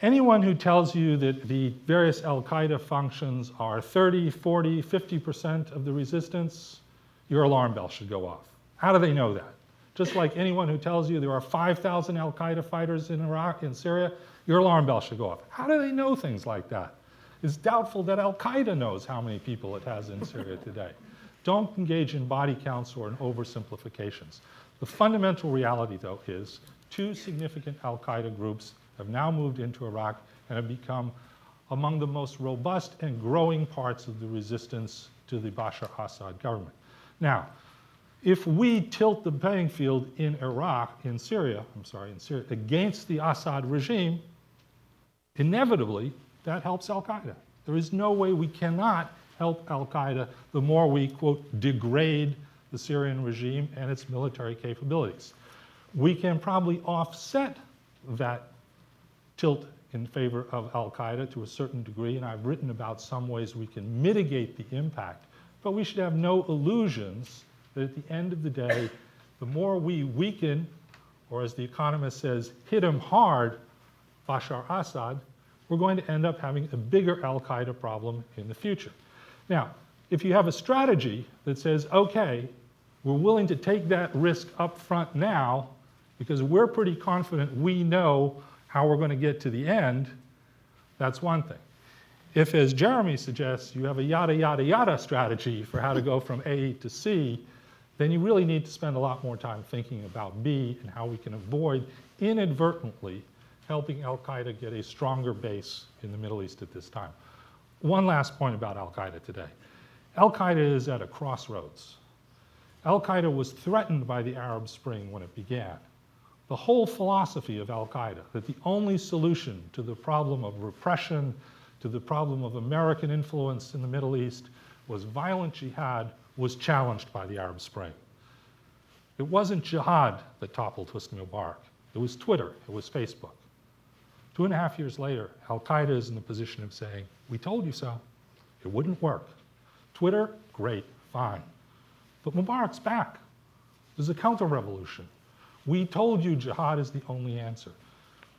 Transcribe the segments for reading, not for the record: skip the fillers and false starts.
Anyone who tells you that the various al-Qaeda functions are 30, 40, 50% of the resistance, your alarm bell should go off. How do they know that? Just like anyone who tells you there are 5,000 al-Qaeda fighters in Iraq, in Syria, your alarm bell should go off. How do they know things like that? It's doubtful that al-Qaeda knows how many people it has in Syria today. Don't engage in body counts or in oversimplifications. The fundamental reality, though, is two significant al-Qaeda groups have now moved into Iraq and have become among the most robust and growing parts of the resistance to the Bashar Assad government. Now, if we tilt the playing field in Syria, against the Assad regime, inevitably that helps al-Qaeda. There is no way we cannot help al-Qaeda the more we, quote, degrade the Syrian regime and its military capabilities. We can probably offset that tilt in favor of al-Qaeda to a certain degree, and I've written about some ways we can mitigate the impact, but we should have no illusions that at the end of the day, the more we weaken, or as The Economist says, hit him hard, Bashar Assad, we're going to end up having a bigger al-Qaeda problem in the future. Now, if you have a strategy that says, okay, we're willing to take that risk up front now because we're pretty confident we know how we're going to get to the end, that's one thing. If, as Jeremy suggests, you have a yada, yada, yada strategy for how to go from A to C, then you really need to spend a lot more time thinking about B and how we can avoid inadvertently helping al-Qaeda get a stronger base in the Middle East at this time. One last point about al-Qaeda today. Al-Qaeda is at a crossroads. Al-Qaeda was threatened by the Arab Spring when it began. The whole philosophy of al-Qaeda, that the only solution to the problem of repression, to the problem of American influence in the Middle East, was violent jihad, was challenged by the Arab Spring. It wasn't jihad that toppled Hosni Mubarak. It was Twitter, it was Facebook. 2.5 years later, al-Qaeda is in the position of saying, we told you so. It wouldn't work. Twitter, great, fine. But Mubarak's back. There's a counter-revolution. We told you jihad is the only answer.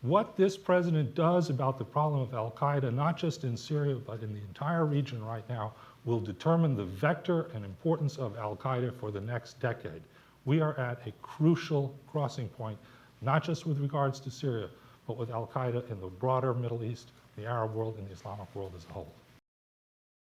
What this president does about the problem of al-Qaeda, not just in Syria, but in the entire region right now, will determine the vector and importance of al-Qaeda for the next decade. We are at a crucial crossing point, not just with regards to Syria, but with al-Qaeda in the broader Middle East, the Arab world, and the Islamic world as a whole.